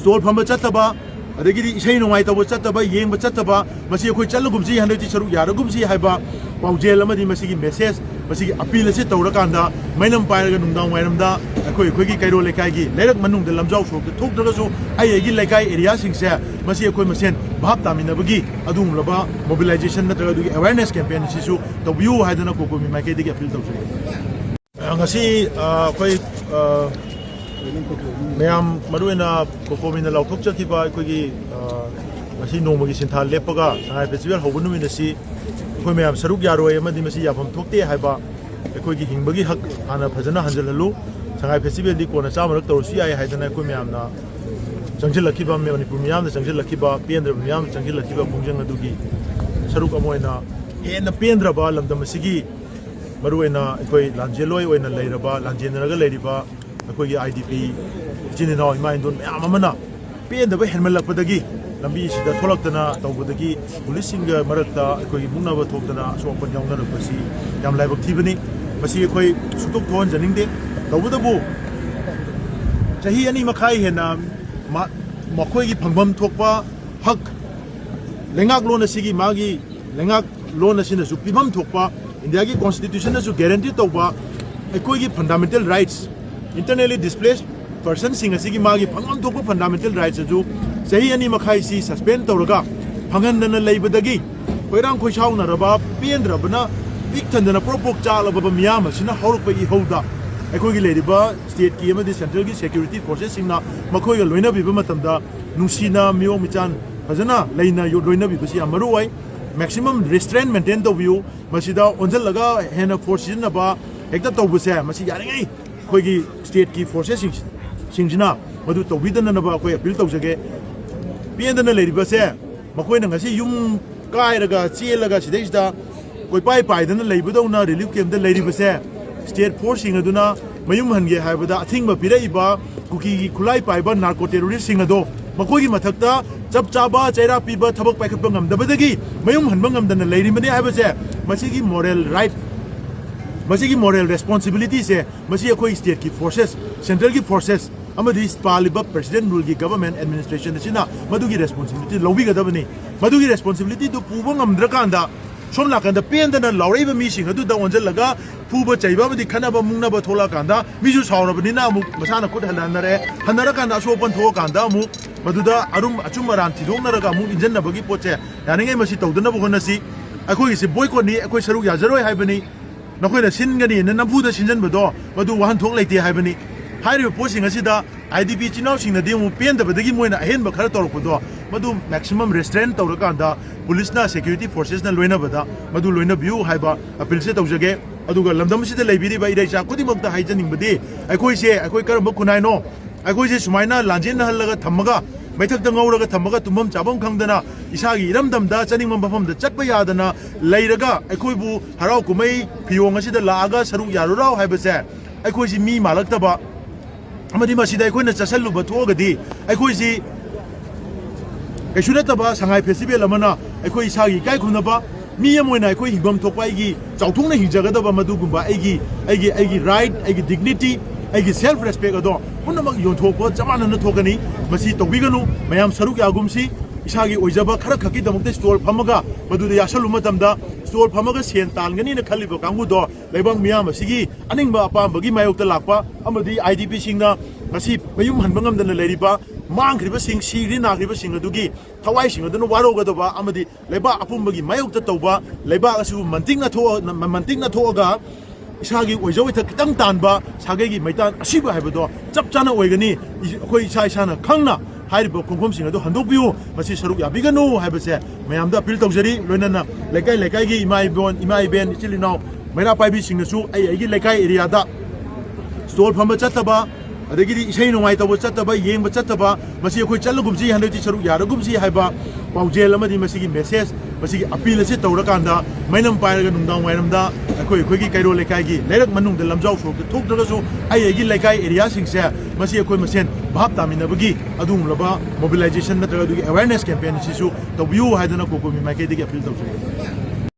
store फम चतबा अदगी इसे नोंगाई तब चतबा येंब चतबा मसी अखोई चलगुमसी हंदती सरुक यारगुमसी हाइबा पाउजेल अमदी मसीगी मेसेज मसीगी अपील से तौरकांदा मैनम पायरगा नुंदां वायरमदा अखोई अखोईगी कैरो लेकाईगी लेरक मनुंग दे लमजाव सोक थोकद्रगसु आइगी लेकाई एरिया सिंगसे मसी अखोई मसेन भाप तामिनबगी अदुमलबा मोबिलाइजेशन नत्रगा दुगी अवेयरनेस कैंपेन सिसु तबियु हाइदना कोकोमी माइकेदिगी अपील तौजै ngasi अखोई मैम मरुना कोकोमीना लाउथोकचखिबा अखोईगी मसी नोमगी सिंथा लेपगा संगाई फेस्टिवल हौबनुमिनसी अखोई मैम सरुक यारोय अमदी मसी याफम थोकते हाइबा अखोईगी हिंबगी हक हाना फजना हंजललु संगाई फेस्टिवल दी कोना चामरक तौरसी आय हाइदना अखोई मैमना चंगजिलखिबा मणिपुर मियाम चंगजिलखिबा पेंद्र मियाम चंगजिलखिबा खुंजंग अदुगी सरुक अमोयना हेन पेंद्रबा लमदम मसीगी मरुना अखोई लांजेलोय ओइना लेरबा लांजेनरगा लेरिबा अखोई आईडीपी इचिनिनाव इमा इंदोन मैम अमना पेंदबा हेनमलकपदगी लंबी सिदा थोलक्तना तौबदगी पुलिसिंग मरक्ता अखोई मुंगनाब थोकतना सोपन यावनरपसी याम लाइबक थीबनी मसी अखोई सुतुक थोन जनिंगदे तौबदबु चाही अनि मखाई हेना मखोई फंगबम थोकपा हक लेंगाक लोन असिगी मागी लेंगाक लोन असिनसु पिबम थोकपा इंडिया की कॉन्स्टिट्यूशन असु गारंटी तौबा अखोई fundamental rights internally displaced person सिंग असिगी मागी फंगम थोकपा फंडामेंटल राइट्स अजु चाही अनि मखाई सी सस्पेंड तौरगा फंगनदना लेबदगी कोइरांग खोइसाउनरबा पेंद्रबना पिकथंदना प्रोपोक चालबा मियाम असिना हौरकपा इहौदा अखोई लेरिबा स्टेट की अमदी सेंट्रल की सिक्योरिटी फोर्सेस सिंगना मखोइगा लोइनबिबा मतमदा नुसीना मियो मिचान फजना लेना यो लोइनबिबसी अमरुवाई मैक्सिमम रिस्ट्रेन मेंटेन तौबियु मसिदा ओंजलगा हेना फोर्स सिनबा हेक्ता तौबसे मसि यारिङै अखोइगी स्टेट की फोर्सेस सिंगजिना मदु तौबिदननबा अखोइ अपील तौजगे पेंदना लेरिबसे मखोइना ngasi yum कायरगा चेलगा सिदैसदा कोइ पाइ पाइदना लेबदौना रिलीफ कैंप लेरिबसे स्टेट फोर्स सिंग अदुना मयुम हनगे हाइबदा अथिंगबा पिरइबा कुकी खुलाई पाइबा नार्को टेररिस्ट सिंग अदो मखोइगी मथक्ता चप चाबा चैरा पीबा थबक पाइखपा ngमदबदगी मयुम हनबा ngमदना लेरिबने हाइबसे मसिगी मोरल राइट मसिगी मोरल रेस्पॉन्सिबिलिटी से मसि अखोइ स्टेट की फोर्सेस सेंट्रल की फोर्सेस अमदी पालिबा प्रेसिडेंट रूल की गवर्नमेंट एडमिनिस्ट्रेशन सिना मदुगी रेस्पॉन्सिबिलिटी लौबिगदबनी मदुगी रेस्पॉन्सिबिलिटी दु पुबा ngमद्रकांदा सोम लाकंदा पेंदना लौरैबा मिसिंग अदुदा ओंजलगा फुबा चैबा मदि खनाबा मुंगनाबा थोलाकांदा मिजु सावरबनिना अमु मसाना खुद हननरे हनरकांदा सोपन थोकांदा अमु मदुदा अरुम अचुम मरान थिदोंनरगा अमु इंजननबगी पोचे यानिङै मसि तौदनबो होनसी अखोइ से बॉयकॉटनी अखोइ सरुक याजरोय हाइबनी नखोइना सिनगनी नमफुदा सिनजनबदो मदु वाहन थोक लेते हाइबनी हाइरिबा पोसिंग असिदा आईडीपी चिनाव सिंगनदि अमु पेंदबदगी मोइना अहेनबा खरा तौरकपदो मदु मैक्सिमम रेस्ट्रेन तौरकांदा पुलिसना सिक्योरिटी फोर्सेसना लोइनबदा मदु लोइनबियु हाइबा अपील से तौजगे अदुगा लमदमसिदा लेबिरिबा इदैसा खुदिमक्ता हाइजनिंगबदि अखोइ करम खुनाइनो अखोइसे सुमाइना लांजेन हल्लगा थम्मगा मैथक्ता ngौरगा थम्मगा तुमम चाबम खंगदना इसागी इरमदमदा चनिंगम बफमदा चटपा यादना लेरगा अखोइबु हराव कुमै फियोंग असिदा लागा सरुक यारुराव हाइबसे अखोइसि मी मालक्तबा अमदी मसिदा अखोइना चसल्लुबा थोगदी अखोइसि कैसुनतबा संगाई फेस्टिवल अमना अखोइ इसागी काय खुनबा मी अमोइना अखोइ हिंगम थोकपाइगी चाउथुंगना हिंजगदबा मदुगुंबा आइगी राइट आइगी डिग्निटी आइगी सेल्फ रेस्पेक्ट अदो पुनमक योंथोकपा जमानना थोकनी मसि तौबिगनु मयाम सरुक यागुमसी इसागी ओइजबा खरा खकी दमकते स्टोर फमगा मदुदा यासलु मतमदा स्टोर फमगा सेन तानगनी न खलिबा कांगुदो लेबंग मियाम असिगी अनिंगबा अपामबगी मायोक्ता Lakpa अमदी IDP सिंगना ngasi mayum hanba ngamdana leiriba mangkhriba sing siri nakhriba sing adugi thawai sing aduna warogadaba amadi leba apumbagi mayukta tauba leba asu mantingna thoga isagi oijoi tha kitang tanba sagegi maitan asiba haibado chap chana oigani akhoi isa isana khangna hairiba khongkhom sing adu handokbiu masi saruk yabiganu haibase mayamda appeal tawjari loinana lekai gi imai ben ichilinaw maira paibi singnasu ai lekai area da store phamba chataba अदगी इसे नोंगाई तब चतबा येंब चतबा मसी अखोई चलगुमसी हंदती सरुक यारगुमसी हाइबा पाउजेल अमदी मसीगी message मसीगी appeal से तौरकांदा मैनम पायरगा नुंदां वायरमदा अखोई Cairo लेकाईगी लेरक मनुंगदा लमजाव सोक थोकद्रगसु आइगी लेकाई area सिंगसे मसी अखोई मसेन भाप तामिनबगी अदुंगलबा मोबिलाइजेशन नत्रगा दुगी अवेयरनेस कैंपेन सिसु तौबियु हाइदना कोकोमी माइकेदिगी अपील तौजगे